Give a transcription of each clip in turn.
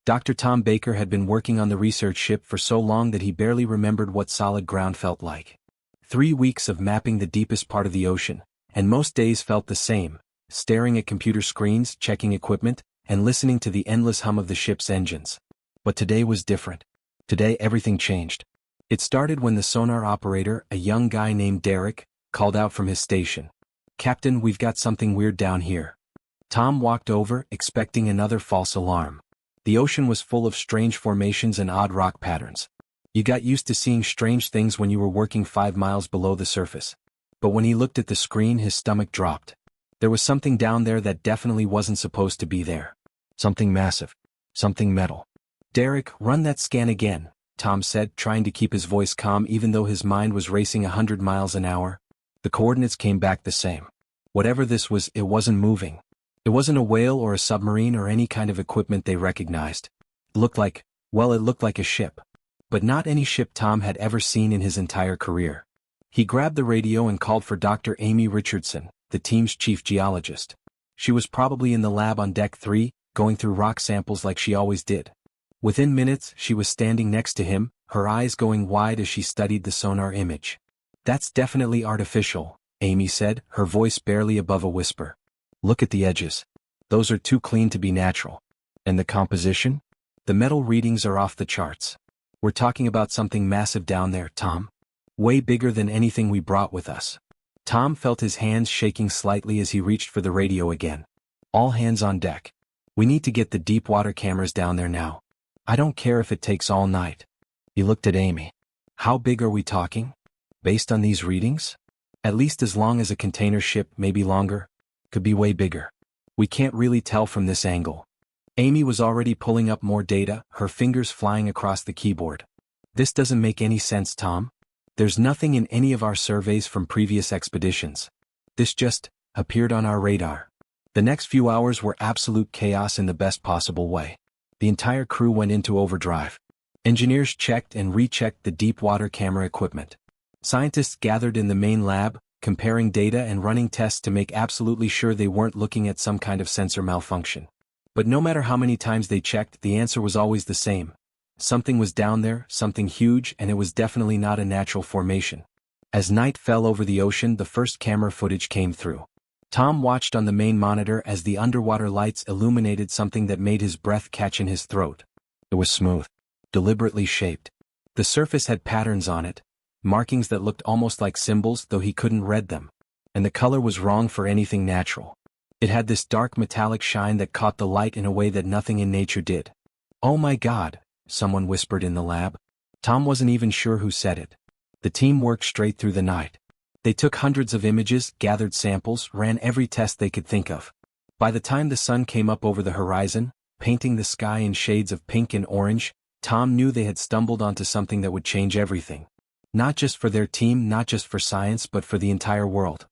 Dr. Tom Baker had been working on the research ship for so long that he barely remembered what solid ground felt like. 3 weeks of mapping the deepest part of the ocean, and most days felt the same, staring at computer screens, checking equipment, and listening to the endless hum of the ship's engines. But today was different. Today everything changed. It started when the sonar operator, a young guy named Derek, called out from his station. "Captain, we've got something weird down here." Tom walked over, expecting another false alarm. The ocean was full of strange formations and odd rock patterns. You got used to seeing strange things when you were working 5 miles below the surface. But when he looked at the screen, his stomach dropped. There was something down there that definitely wasn't supposed to be there. Something massive. Something metal. "Derek, run that scan again," Tom said, trying to keep his voice calm even though his mind was racing 100 miles an hour. The coordinates came back the same. Whatever this was, it wasn't moving. It wasn't a whale or a submarine or any kind of equipment they recognized. It looked like a ship. But not any ship Tom had ever seen in his entire career. He grabbed the radio and called for Dr. Amy Richardson, the team's chief geologist. She was probably in the lab on Deck 3, going through rock samples like she always did. Within minutes, she was standing next to him, her eyes going wide as she studied the sonar image. "That's definitely artificial," Amy said, her voice barely above a whisper. "Look at the edges. Those are too clean to be natural. And the composition? The metal readings are off the charts. We're talking about something massive down there, Tom. Way bigger than anything we brought with us." Tom felt his hands shaking slightly as he reached for the radio again. "All hands on deck. We need to get the deep water cameras down there now. I don't care if it takes all night." He looked at Amy. "How big are we talking? Based on these readings? At least as long as a container ship, maybe longer. Could be way bigger. We can't really tell from this angle." Amy was already pulling up more data, her fingers flying across the keyboard. "This doesn't make any sense, Tom. There's nothing in any of our surveys from previous expeditions. This just appeared on our radar." The next few hours were absolute chaos in the best possible way. The entire crew went into overdrive. Engineers checked and rechecked the deep water camera equipment. Scientists gathered in the main lab, comparing data and running tests to make absolutely sure they weren't looking at some kind of sensor malfunction. But no matter how many times they checked, the answer was always the same. Something was down there, something huge, and it was definitely not a natural formation. As night fell over the ocean, the first camera footage came through. Tom watched on the main monitor as the underwater lights illuminated something that made his breath catch in his throat. It was smooth, deliberately shaped. The surface had patterns on it, markings that looked almost like symbols, though he couldn't read them. And the color was wrong for anything natural. It had this dark metallic shine that caught the light in a way that nothing in nature did. "Oh my God," someone whispered in the lab. Tom wasn't even sure who said it. The team worked straight through the night. They took hundreds of images, gathered samples, ran every test they could think of. By the time the sun came up over the horizon, painting the sky in shades of pink and orange, Tom knew they had stumbled onto something that would change everything. Not just for their team, not just for science, but for the entire world.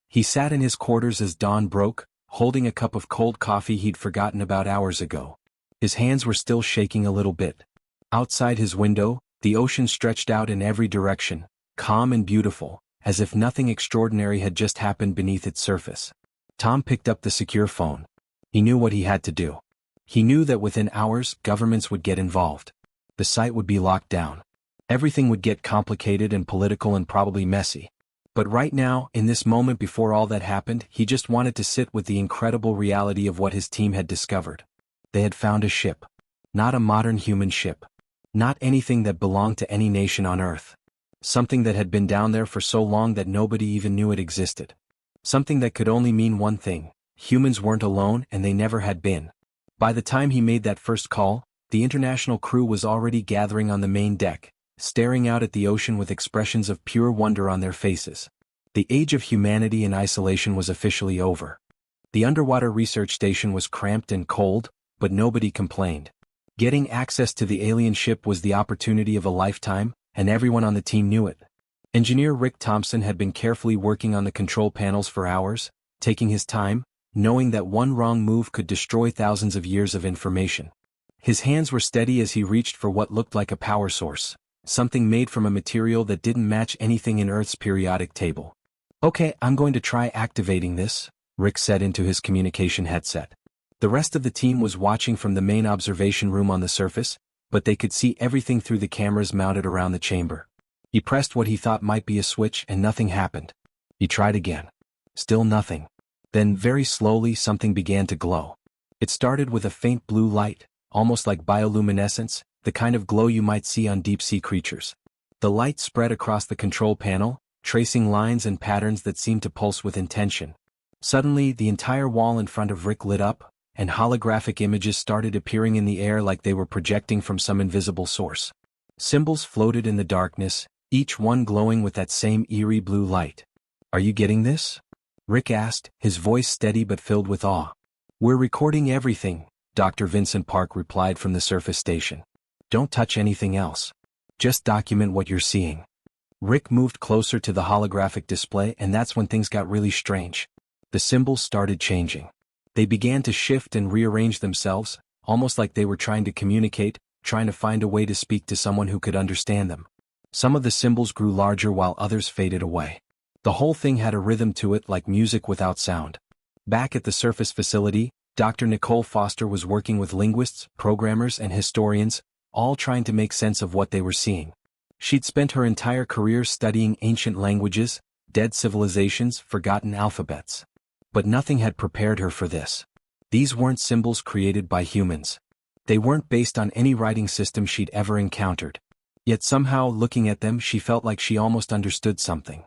He sat in his quarters as dawn broke, holding a cup of cold coffee he'd forgotten about hours ago. His hands were still shaking a little bit. Outside his window, the ocean stretched out in every direction, calm and beautiful, as if nothing extraordinary had just happened beneath its surface. Tom picked up the secure phone. He knew what he had to do. He knew that within hours, governments would get involved. The site would be locked down. Everything would get complicated and political and probably messy. But right now, in this moment before all that happened, he just wanted to sit with the incredible reality of what his team had discovered. They had found a ship. Not a modern human ship. Not anything that belonged to any nation on Earth. Something that had been down there for so long that nobody even knew it existed. Something that could only mean one thing: humans weren't alone, and they never had been. By the time he made that first call, the international crew was already gathering on the main deck, staring out at the ocean with expressions of pure wonder on their faces. The age of humanity in isolation was officially over. The underwater research station was cramped and cold, but nobody complained. Getting access to the alien ship was the opportunity of a lifetime, and everyone on the team knew it. Engineer Rick Thompson had been carefully working on the control panels for hours, taking his time, knowing that one wrong move could destroy thousands of years of information. His hands were steady as he reached for what looked like a power source, something made from a material that didn't match anything in Earth's periodic table. "Okay, I'm going to try activating this," Rick said into his communication headset. The rest of the team was watching from the main observation room on the surface, but they could see everything through the cameras mounted around the chamber. He pressed what he thought might be a switch and nothing happened. He tried again. Still nothing. Then very slowly something began to glow. It started with a faint blue light, almost like bioluminescence, the kind of glow you might see on deep-sea creatures. The light spread across the control panel, tracing lines and patterns that seemed to pulse with intention. Suddenly, the entire wall in front of Rick lit up, and holographic images started appearing in the air like they were projecting from some invisible source. Symbols floated in the darkness, each one glowing with that same eerie blue light. "Are you getting this?" Rick asked, his voice steady but filled with awe. "We're recording everything," Dr. Vincent Park replied from the surface station. "Don't touch anything else. Just document what you're seeing." Rick moved closer to the holographic display, and that's when things got really strange. The symbols started changing. They began to shift and rearrange themselves, almost like they were trying to communicate, trying to find a way to speak to someone who could understand them. Some of the symbols grew larger while others faded away. The whole thing had a rhythm to it like music without sound. Back at the surface facility, Dr. Nicole Foster was working with linguists, programmers, and historians, all trying to make sense of what they were seeing. She'd spent her entire career studying ancient languages, dead civilizations, forgotten alphabets. But nothing had prepared her for this. These weren't symbols created by humans. They weren't based on any writing system she'd ever encountered. Yet somehow, looking at them, she felt like she almost understood something.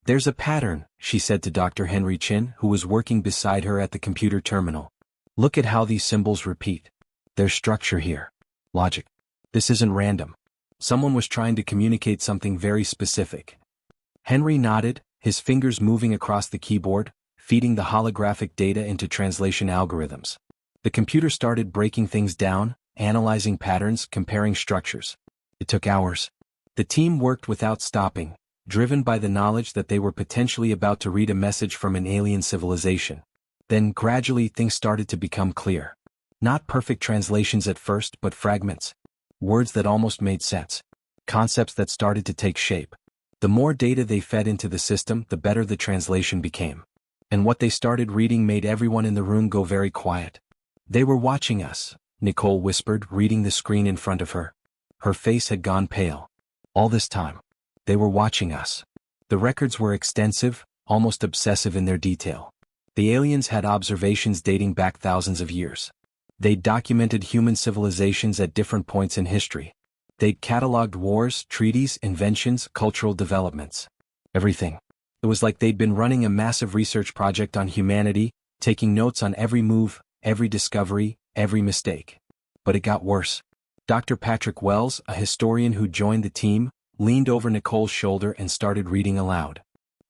"There's a pattern," she said to Dr. Henry Chin, who was working beside her at the computer terminal. "Look at how these symbols repeat. There's structure here. Logic. This isn't random. Someone was trying to communicate something very specific." Henry nodded, his fingers moving across the keyboard, feeding the holographic data into translation algorithms. The computer started breaking things down, analyzing patterns, comparing structures. It took hours. The team worked without stopping, driven by the knowledge that they were potentially about to read a message from an alien civilization. Then gradually things started to become clear. Not perfect translations at first, but fragments. Words that almost made sense. Concepts that started to take shape. The more data they fed into the system, the better the translation became. And what they started reading made everyone in the room go very quiet. "They were watching us," Nicole whispered, reading the screen in front of her. Her face had gone pale. "All this time. They were watching us." The records were extensive, almost obsessive in their detail. The aliens had observations dating back thousands of years. They'd documented human civilizations at different points in history. They'd cataloged wars, treaties, inventions, cultural developments. Everything. It was like they'd been running a massive research project on humanity, taking notes on every move, every discovery, every mistake. But it got worse. Dr. Patrick Wells, a historian who joined the team, leaned over Nicole's shoulder and started reading aloud.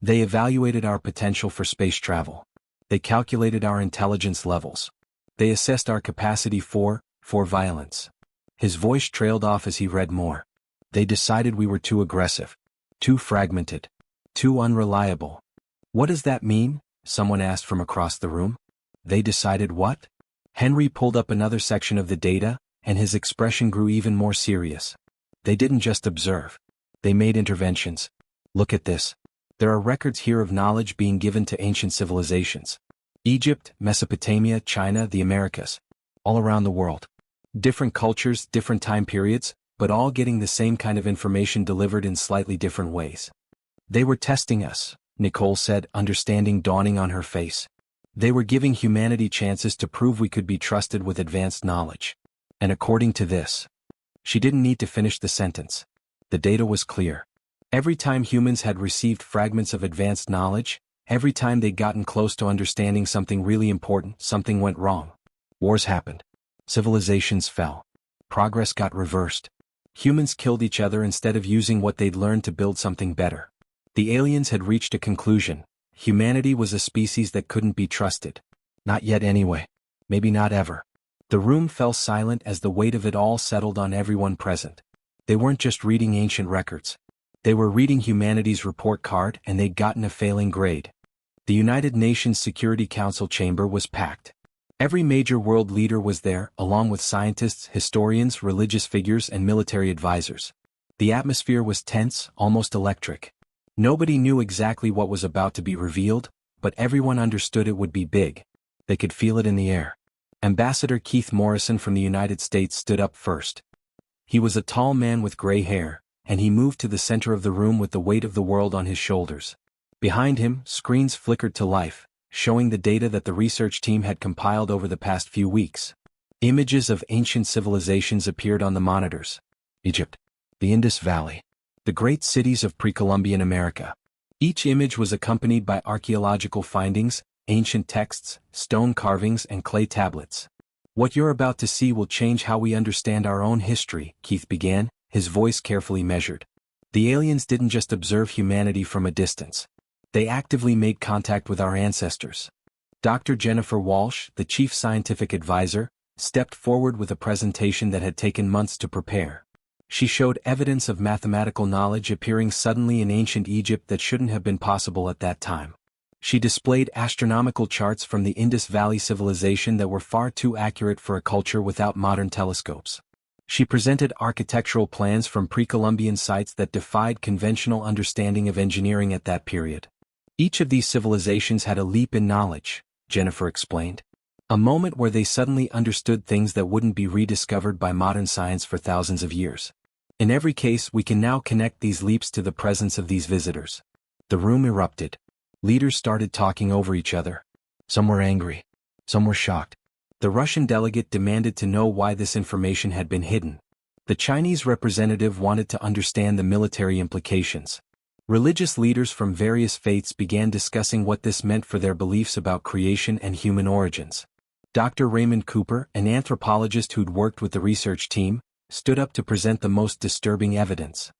"They evaluated our potential for space travel. They calculated our intelligence levels. They assessed our capacity for violence." His voice trailed off as he read more. "They decided we were too aggressive. Too fragmented. Too unreliable." "What does that mean?" someone asked from across the room. "They decided what?" Henry pulled up another section of the data, and his expression grew even more serious. "They didn't just observe. They made interventions. Look at this. There are records here of knowledge being given to ancient civilizations. Egypt, Mesopotamia, China, the Americas. All around the world. Different cultures, different time periods, but all getting the same kind of information delivered in slightly different ways. They were testing us," Nicole said, understanding dawning on her face. "They were giving humanity chances to prove we could be trusted with advanced knowledge. And according to this..." She didn't need to finish the sentence. The data was clear. Every time humans had received fragments of advanced knowledge, every time they'd gotten close to understanding something really important, something went wrong. Wars happened. Civilizations fell. Progress got reversed. Humans killed each other instead of using what they'd learned to build something better. The aliens had reached a conclusion. Humanity was a species that couldn't be trusted. Not yet anyway. Maybe not ever. The room fell silent as the weight of it all settled on everyone present. They weren't just reading ancient records. They were reading humanity's report card, and they'd gotten a failing grade. The United Nations Security Council chamber was packed. Every major world leader was there, along with scientists, historians, religious figures, and military advisors. The atmosphere was tense, almost electric. Nobody knew exactly what was about to be revealed, but everyone understood it would be big. They could feel it in the air. Ambassador Keith Morrison from the United States stood up first. He was a tall man with gray hair, and he moved to the center of the room with the weight of the world on his shoulders. Behind him, screens flickered to life, showing the data that the research team had compiled over the past few weeks. Images of ancient civilizations appeared on the monitors. Egypt, the Indus Valley, the great cities of pre-Columbian America. Each image was accompanied by archaeological findings, ancient texts, stone carvings, and clay tablets. "What you're about to see will change how we understand our own history," Keith began, his voice carefully measured. "The aliens didn't just observe humanity from a distance. They actively made contact with our ancestors." Dr. Jennifer Walsh, the chief scientific advisor, stepped forward with a presentation that had taken months to prepare. She showed evidence of mathematical knowledge appearing suddenly in ancient Egypt that shouldn't have been possible at that time. She displayed astronomical charts from the Indus Valley civilization that were far too accurate for a culture without modern telescopes. She presented architectural plans from pre-Columbian sites that defied conventional understanding of engineering at that period. Each of these civilizations had a leap in knowledge, Jennifer explained. A moment where they suddenly understood things that wouldn't be rediscovered by modern science for thousands of years. In every case, we can now connect these leaps to the presence of these visitors. The room erupted. Leaders started talking over each other. Some were angry. Some were shocked. The Russian delegate demanded to know why this information had been hidden. The Chinese representative wanted to understand the military implications. Religious leaders from various faiths began discussing what this meant for their beliefs about creation and human origins. Dr. Raymond Cooper, an anthropologist who'd worked with the research team, stood up to present the most disturbing evidence.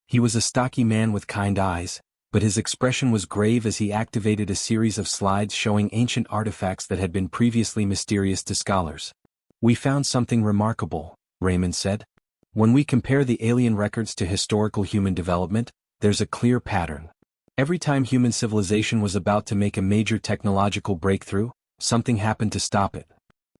He was a stocky man with kind eyes, but his expression was grave as he activated a series of slides showing ancient artifacts that had been previously mysterious to scholars. "We found something remarkable," Raymond said. "When we compare the alien records to historical human development, there's a clear pattern. Every time human civilization was about to make a major technological breakthrough, something happened to stop it.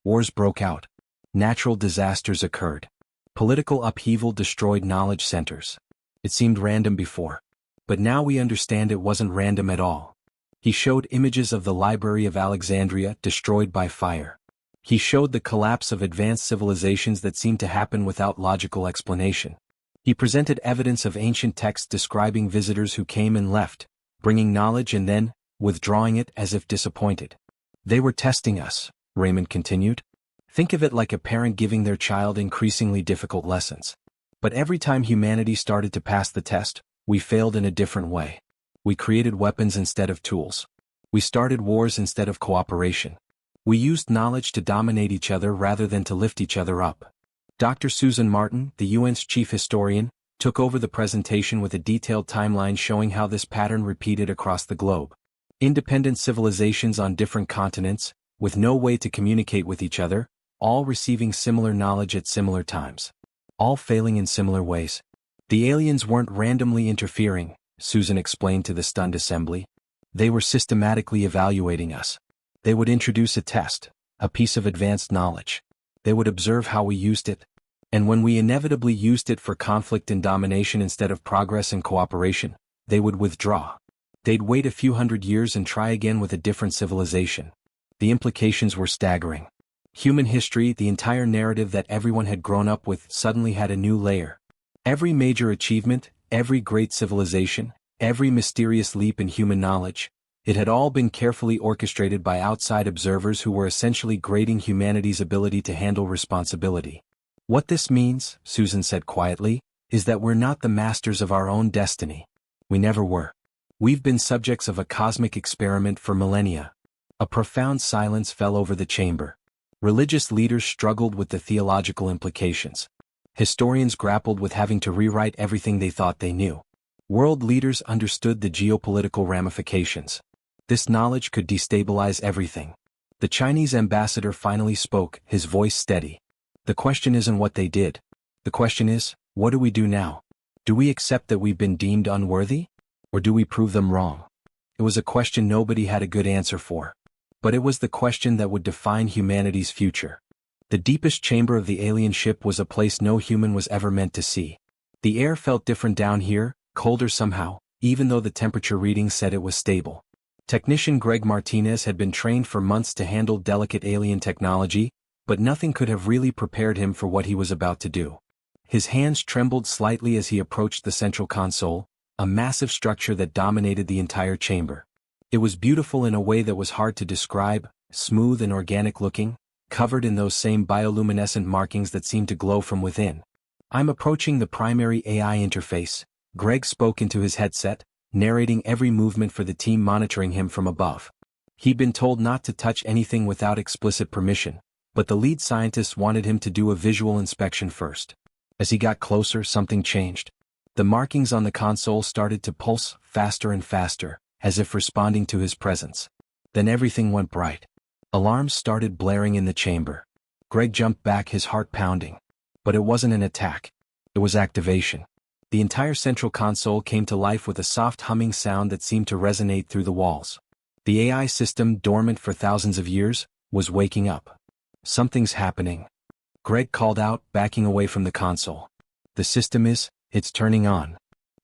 Wars broke out. Natural disasters occurred. Political upheaval destroyed knowledge centers. It seemed random before. But now we understand it wasn't random at all." He showed images of the Library of Alexandria destroyed by fire. He showed the collapse of advanced civilizations that seemed to happen without logical explanation. He presented evidence of ancient texts describing visitors who came and left, bringing knowledge and then withdrawing it as if disappointed. "They were testing us," Raymond continued. "Think of it like a parent giving their child increasingly difficult lessons. But every time humanity started to pass the test, we failed in a different way. We created weapons instead of tools. We started wars instead of cooperation. We used knowledge to dominate each other rather than to lift each other up." Dr. Susan Martin, the UN's chief historian, took over the presentation with a detailed timeline showing how this pattern repeated across the globe. Independent civilizations on different continents, with no way to communicate with each other, all receiving similar knowledge at similar times. All failing in similar ways. "The aliens weren't randomly interfering," Susan explained to the stunned assembly. "They were systematically evaluating us. They would introduce a test, a piece of advanced knowledge. They would observe how we used it. And when we inevitably used it for conflict and domination instead of progress and cooperation, they would withdraw. They'd wait a few hundred years and try again with a different civilization." The implications were staggering. Human history, the entire narrative that everyone had grown up with, suddenly had a new layer. Every major achievement, every great civilization, every mysterious leap in human knowledge, it had all been carefully orchestrated by outside observers who were essentially grading humanity's ability to handle responsibility. "What this means," Susan said quietly, "is that we're not the masters of our own destiny. We never were. We've been subjects of a cosmic experiment for millennia." A profound silence fell over the chamber. Religious leaders struggled with the theological implications. Historians grappled with having to rewrite everything they thought they knew. World leaders understood the geopolitical ramifications. This knowledge could destabilize everything. The Chinese ambassador finally spoke, his voice steady. "The question isn't what they did. The question is, what do we do now? Do we accept that we've been deemed unworthy? Or do we prove them wrong?" It was a question nobody had a good answer for. But it was the question that would define humanity's future. The deepest chamber of the alien ship was a place no human was ever meant to see. The air felt different down here, colder somehow, even though the temperature readings said it was stable. Technician Greg Martinez had been trained for months to handle delicate alien technology, but nothing could have really prepared him for what he was about to do. His hands trembled slightly as he approached the central console, a massive structure that dominated the entire chamber. It was beautiful in a way that was hard to describe, smooth and organic-looking, covered in those same bioluminescent markings that seemed to glow from within. "I'm approaching the primary AI interface," Greg spoke into his headset, narrating every movement for the team monitoring him from above. He'd been told not to touch anything without explicit permission, but the lead scientist wanted him to do a visual inspection first. As he got closer, something changed. The markings on the console started to pulse faster and faster, as if responding to his presence. Then everything went bright. Alarms started blaring in the chamber. Greg jumped back, his heart pounding. But it wasn't an attack. It was activation. The entire central console came to life with a soft humming sound that seemed to resonate through the walls. The AI system, dormant for thousands of years, was waking up. "Something's happening," Greg called out, backing away from the console. "The system it's turning on."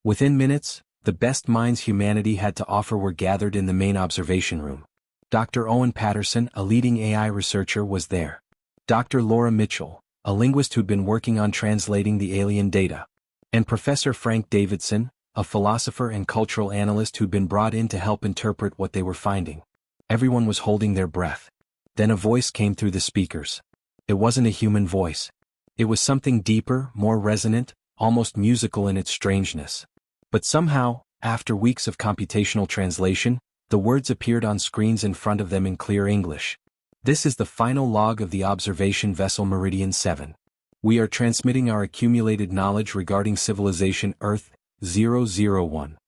Within minutes, the best minds humanity had to offer were gathered in the main observation room. Dr. Owen Patterson, a leading AI researcher, was there. Dr. Laura Mitchell, a linguist who'd been working on translating the alien data. And Professor Frank Davidson, a philosopher and cultural analyst who'd been brought in to help interpret what they were finding. Everyone was holding their breath. Then a voice came through the speakers. It wasn't a human voice. It was something deeper, more resonant, almost musical in its strangeness. But somehow, after weeks of computational translation, the words appeared on screens in front of them in clear English. "This is the final log of the observation vessel Meridian 7. We are transmitting our accumulated knowledge regarding civilization Earth 001.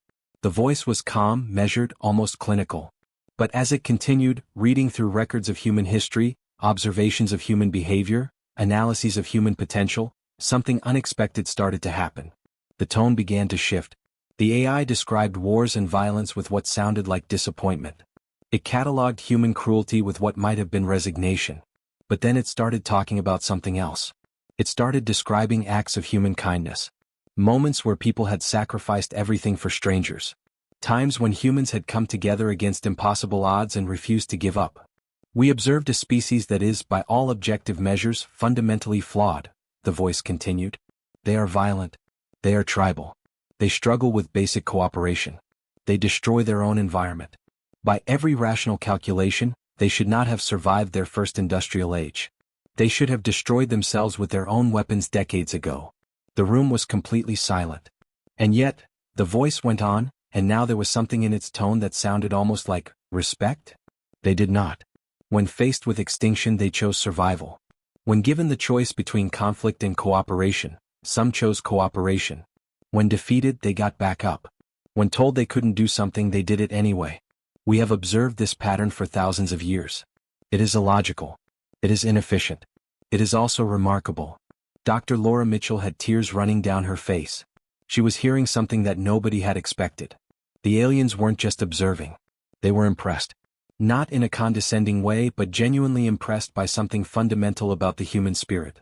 The voice was calm, measured, almost clinical. But as it continued, reading through records of human history, observations of human behavior, analyses of human potential, something unexpected started to happen. The tone began to shift. The AI described wars and violence with what sounded like disappointment. It cataloged human cruelty with what might have been resignation. But then it started talking about something else. It started describing acts of human kindness. Moments where people had sacrificed everything for strangers. Times when humans had come together against impossible odds and refused to give up. "We observed a species that is, by all objective measures, fundamentally flawed," the voice continued. "They are violent. They are tribal. They struggle with basic cooperation. They destroy their own environment. By every rational calculation, they should not have survived their first industrial age. They should have destroyed themselves with their own weapons decades ago." The room was completely silent. And yet, the voice went on, and now there was something in its tone that sounded almost like respect. "They did not. When faced with extinction, they chose survival. When given the choice between conflict and cooperation, some chose cooperation. When defeated, they got back up. When told they couldn't do something, they did it anyway. We have observed this pattern for thousands of years. It is illogical. It is inefficient. It is also remarkable." Dr. Laura Mitchell had tears running down her face. She was hearing something that nobody had expected. The aliens weren't just observing. They were impressed. Not in a condescending way, but genuinely impressed by something fundamental about the human spirit.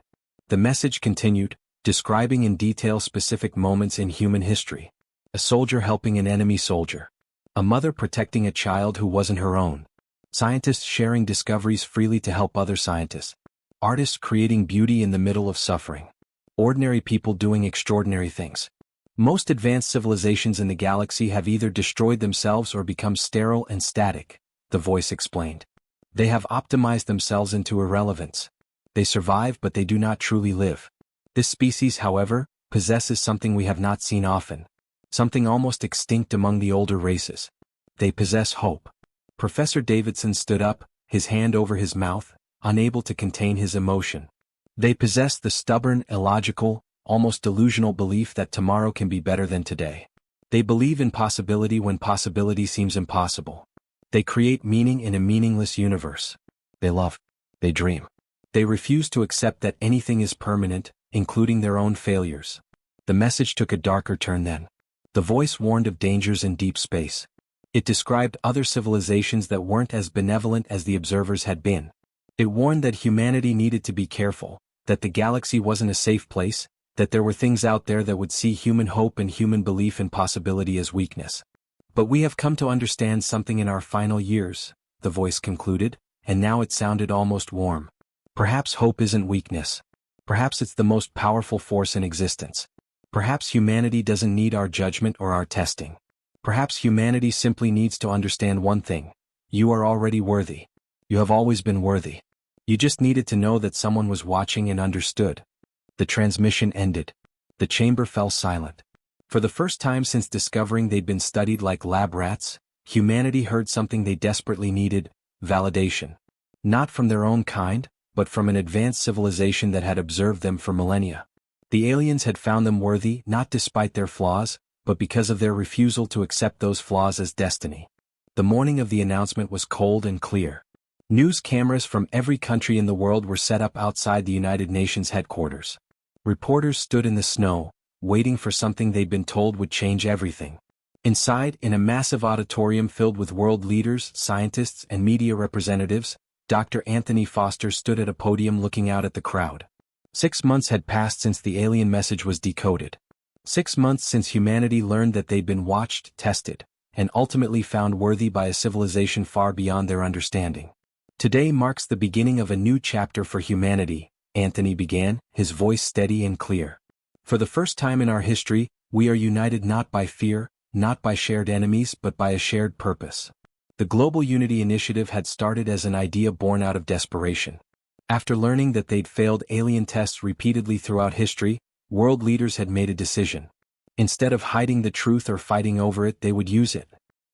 The message continued, describing in detail specific moments in human history. A soldier helping an enemy soldier. A mother protecting a child who wasn't her own. Scientists sharing discoveries freely to help other scientists. Artists creating beauty in the middle of suffering. Ordinary people doing extraordinary things. Most advanced civilizations in the galaxy have either destroyed themselves or become sterile and static, the voice explained. They have optimized themselves into irrelevance. They survive, but they do not truly live. This species, however, possesses something we have not seen often. Something almost extinct among the older races. They possess hope. Professor Davidson stood up, his hand over his mouth, unable to contain his emotion. They possess the stubborn, illogical, almost delusional belief that tomorrow can be better than today. They believe in possibility when possibility seems impossible. They create meaning in a meaningless universe. They love. They dream. They refuse to accept that anything is permanent, including their own failures. The message took a darker turn then. The voice warned of dangers in deep space. It described other civilizations that weren't as benevolent as the observers had been. It warned that humanity needed to be careful, that the galaxy wasn't a safe place, that there were things out there that would see human hope and human belief in possibility as weakness. But we have come to understand something in our final years, the voice concluded, and now it sounded almost warm. Perhaps hope isn't weakness. Perhaps it's the most powerful force in existence. Perhaps humanity doesn't need our judgment or our testing. Perhaps humanity simply needs to understand one thing. You are already worthy. You have always been worthy. You just needed to know that someone was watching and understood. The transmission ended. The chamber fell silent. For the first time since discovering they'd been studied like lab rats, humanity heard something they desperately needed: validation. Not from their own kind, but from an advanced civilization that had observed them for millennia. The aliens had found them worthy not despite their flaws, but because of their refusal to accept those flaws as destiny. The morning of the announcement was cold and clear. News cameras from every country in the world were set up outside the United Nations headquarters. Reporters stood in the snow, waiting for something they'd been told would change everything. Inside, in a massive auditorium filled with world leaders, scientists, and media representatives, Dr. Anthony Foster stood at a podium looking out at the crowd. 6 months had passed since the alien message was decoded. 6 months since humanity learned that they'd been watched, tested, and ultimately found worthy by a civilization far beyond their understanding. Today marks the beginning of a new chapter for humanity, Anthony began, his voice steady and clear. For the first time in our history, we are united not by fear, not by shared enemies, but by a shared purpose. The Global Unity Initiative had started as an idea born out of desperation. After learning that they'd failed alien tests repeatedly throughout history, world leaders had made a decision. Instead of hiding the truth or fighting over it, they would use it.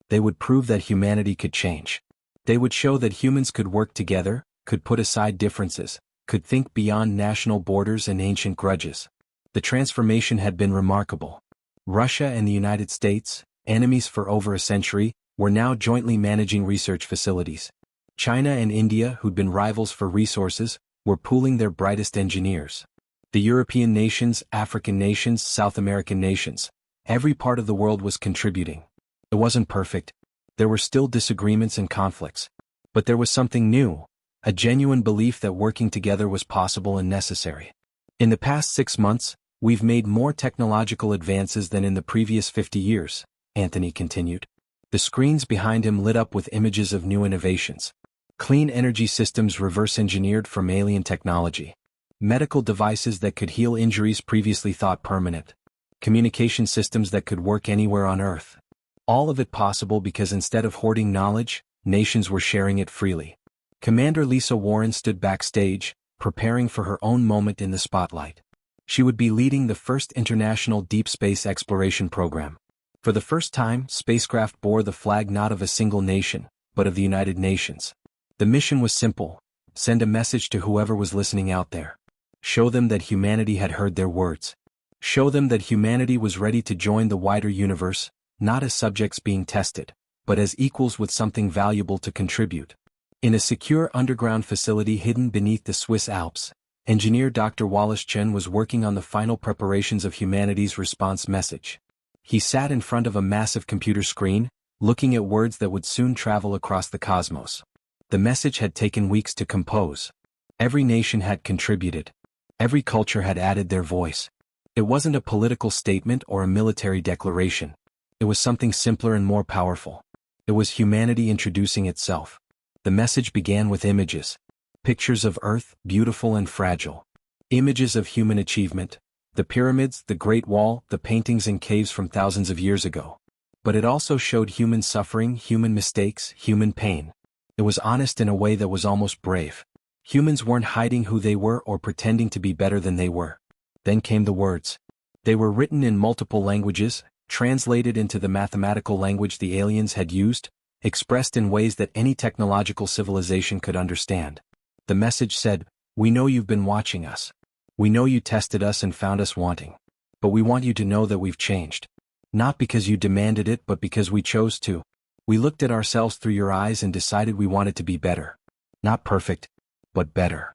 They would prove that humanity could change. They would show that humans could work together, could put aside differences, could think beyond national borders and ancient grudges. The transformation had been remarkable. Russia and the United States, enemies for over a century, were now jointly managing research facilities. China and India, who'd been rivals for resources, were pooling their brightest engineers. The European nations, African nations, South American nations, every part of the world was contributing. It wasn't perfect. There were still disagreements and conflicts. But there was something new, a genuine belief that working together was possible and necessary. In the past 6 months, we've made more technological advances than in the previous 50 years, Anthony continued. The screens behind him lit up with images of new innovations. Clean energy systems reverse-engineered from alien technology. Medical devices that could heal injuries previously thought permanent. Communication systems that could work anywhere on Earth. All of it possible because instead of hoarding knowledge, nations were sharing it freely. Commander Lisa Warren stood backstage, preparing for her own moment in the spotlight. She would be leading the first international deep space exploration program. For the first time, spacecraft bore the flag not of a single nation, but of the United Nations. The mission was simple: send a message to whoever was listening out there. Show them that humanity had heard their words. Show them that humanity was ready to join the wider universe, not as subjects being tested, but as equals with something valuable to contribute. In a secure underground facility hidden beneath the Swiss Alps, engineer Dr. Wallace Chen was working on the final preparations of humanity's response message. He sat in front of a massive computer screen, looking at words that would soon travel across the cosmos. The message had taken weeks to compose. Every nation had contributed. Every culture had added their voice. It wasn't a political statement or a military declaration. It was something simpler and more powerful. It was humanity introducing itself. The message began with images. Pictures of Earth, beautiful and fragile. Images of human achievement. The pyramids, the Great Wall, the paintings and caves from thousands of years ago. But it also showed human suffering, human mistakes, human pain. It was honest in a way that was almost brave. Humans weren't hiding who they were or pretending to be better than they were. Then came the words. They were written in multiple languages, translated into the mathematical language the aliens had used, expressed in ways that any technological civilization could understand. The message said, "We know you've been watching us. We know you tested us and found us wanting. But we want you to know that we've changed. Not because you demanded it, but because we chose to. We looked at ourselves through your eyes and decided we wanted to be better. Not perfect, but better."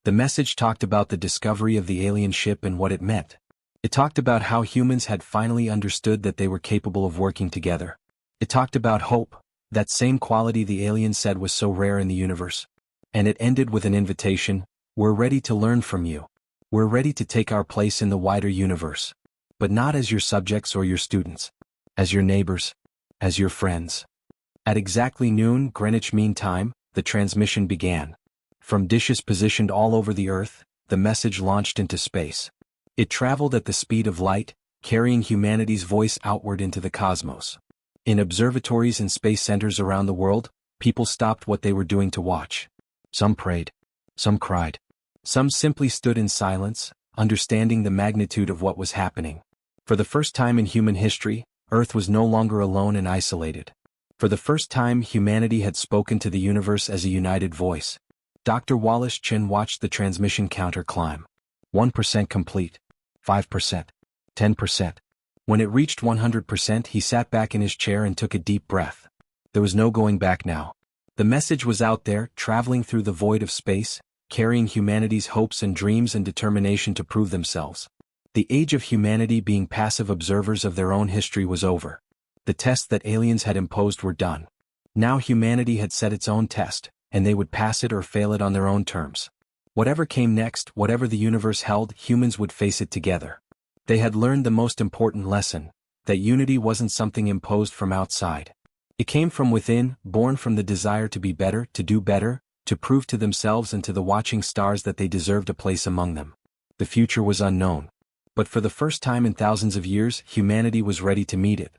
The message talked about the discovery of the alien ship and what it meant. It talked about how humans had finally understood that they were capable of working together. It talked about hope, that same quality the aliens said was so rare in the universe. And it ended with an invitation: we're ready to learn from you. We're ready to take our place in the wider universe. But not as your subjects or your students. As your neighbors. as your friends. At exactly noon Greenwich Mean Time, the transmission began. From dishes positioned all over the Earth, the message launched into space. It traveled at the speed of light, carrying humanity's voice outward into the cosmos. In observatories and space centers around the world, people stopped what they were doing to watch. Some prayed. Some cried. Some simply stood in silence, understanding the magnitude of what was happening. For the first time in human history, Earth was no longer alone and isolated. For the first time humanity had spoken to the universe as a united voice. Dr. Wallace Chin watched the transmission counter climb. 1% complete. 5%. 10%. When it reached 100% he sat back in his chair and took a deep breath. There was no going back now. The message was out there, traveling through the void of space, carrying humanity's hopes and dreams and determination to prove themselves. The age of humanity being passive observers of their own history was over. The tests that aliens had imposed were done. Now humanity had set its own test, and they would pass it or fail it on their own terms. Whatever came next, whatever the universe held, humans would face it together. They had learned the most important lesson, that unity wasn't something imposed from outside. It came from within, born from the desire to be better, to prove to themselves and to the watching stars that they deserved a place among them. The future was unknown. But for the first time in thousands of years, humanity was ready to meet it,